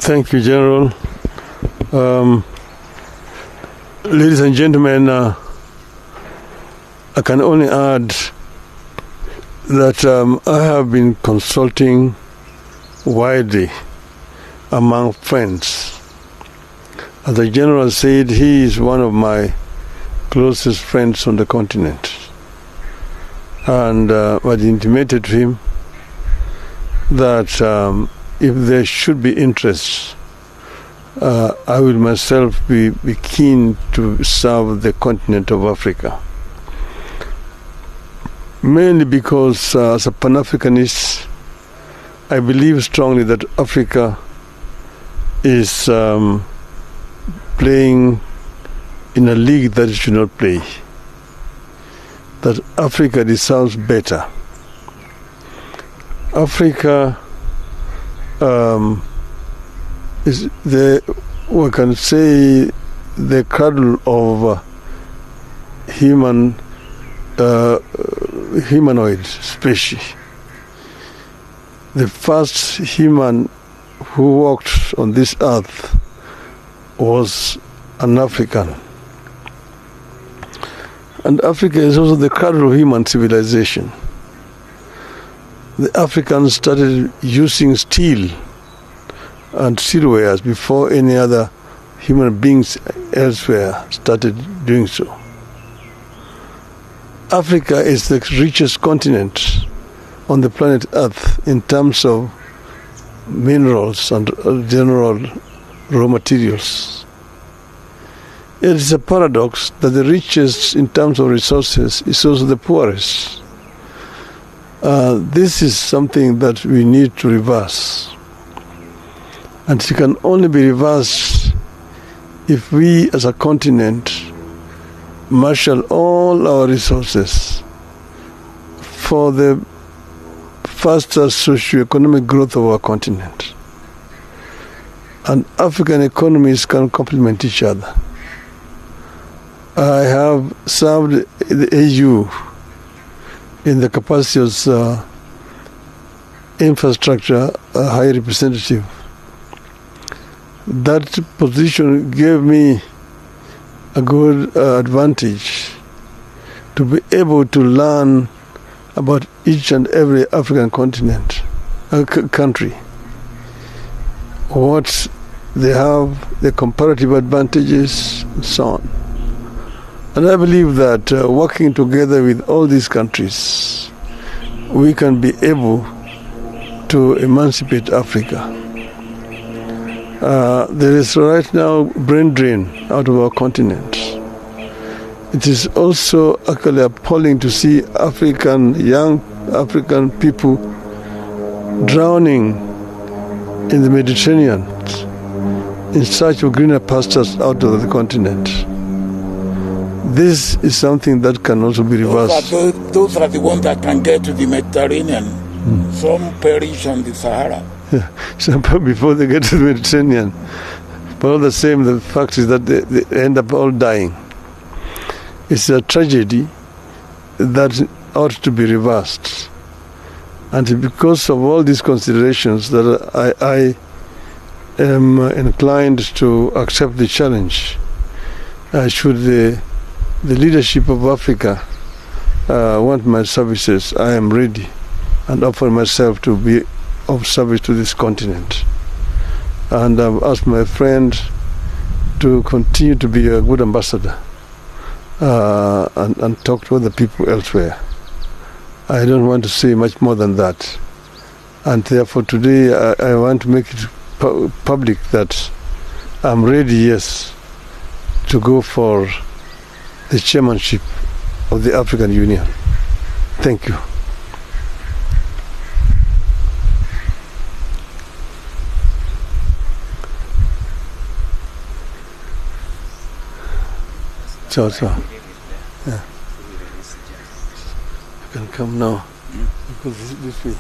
Thank you, General. Ladies and gentlemen, I can only add that I have been consulting widely among friends. As the General said, he is one of my closest friends on the continent. And I intimated to him that if there should be interest, I will myself be keen to serve the continent of Africa. Mainly because as a Pan-Africanist, I believe strongly that Africa is playing in a league that it should not play. That Africa deserves better. Africa is we can say, the cradle of humanoid species. The first human who walked on this earth was an African. And Africa is also the cradle of human civilization. The Africans started using steel and steelwares before any other human beings elsewhere started doing so. Africa is the richest continent on the planet Earth in terms of minerals and general raw materials. It is a paradox that the richest in terms of resources is also the poorest. This is something that we need to reverse. And it can only be reversed if we as a continent marshal all our resources for the faster socio-economic growth of our continent. And African economies can complement each other. I have served the AU in the capacity as infrastructure high representative. That position gave me a good advantage to be able to learn about each and every African continent, country, what they have, the comparative advantages, and so on. And I believe that working together with all these countries, we can be able to emancipate Africa. There is right now brain drain out of our continent. It is also actually appalling to see young African people drowning in the Mediterranean in search of greener pastures out of the continent. This is something that can also be reversed. Those are the ones that can get to the Mediterranean. Some perish on the Sahara. So before they get to the Mediterranean. But all the same, the fact is that they end up all dying. It's a tragedy that ought to be reversed. And because of all these considerations that I am inclined to accept the challenge, should the leadership of Africa want my services, I am ready and offer myself to be of service to this continent. And I've asked my friend to continue to be a good ambassador and talk to other people elsewhere. I don't want to say much more than that. And therefore today I want to make it public that I'm ready, yes, to go for the chairmanship of the African Union. Thank you. Ciao. Yeah. You can come now. Because this way.